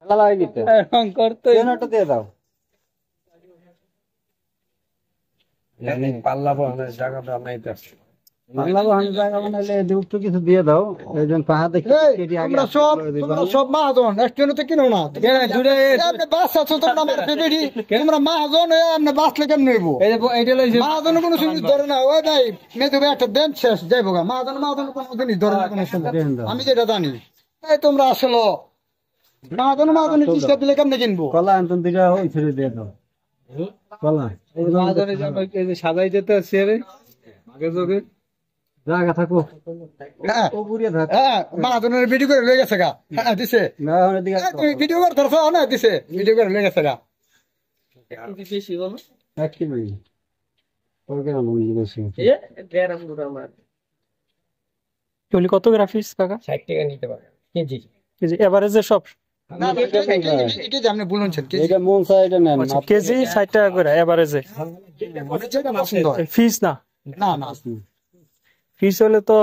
লালাই দিতে রং করতে কেনটা দিয়ে দাও জানি পাল্লা বহানের জায়গাটা নাইতে আছে বাংলা বাহান জায়গা বানাইলে উপর কিছু দিয়ে দাও এইজন পাহা দেখে কেটে আগে তোমরা সব মাহাজন একজন তো কিনো না আপনি বাস আছো তোমরা আমার পেটেডি তোমরা মাহাজন আপনি বাসলে কেমন হইব মাহাজন কোনো জিনিস ধরে না ওই ভাই মেয়ে একটা দেন শেষ যাইব গা মাহাজন কোনো জিনিস ধরে না কোনো সময় আমি যেটা জানি এই তোমরা আসলো মাহাজন কিস্তা দিলে কেমনে কিনবো কলা আনতন দিটা ওই ছেড়ে দিয়ে দাও কলা সাজাই যেতে আছে রে আগে যোগে জায়গা থাকো হ্যাঁ ও বুড়িয়ে থাক হ্যাঁ মাহাজনের ভিডিও করে লয়ে গেছে গা হ্যাঁ দিছে না ওর দিকে তুমি ভিডিও করতে পারছো না দিছে ভিডিও করে লয়ে গেছে গা বেশি বলো এক কিলো ওর কেন মনে বেশি এগুলি কত গ্রাফিক্স কাকা 60 টাকা নিতে পারে কেজি কেজি এভারেজে সব না এটা যে আপনি বলছেন কি এটা মন চাই এটা নেন কেজি 60 টাকা করে এভারেজে যেটা পছন্দ হয় ফিস না না না ফিস হলে তো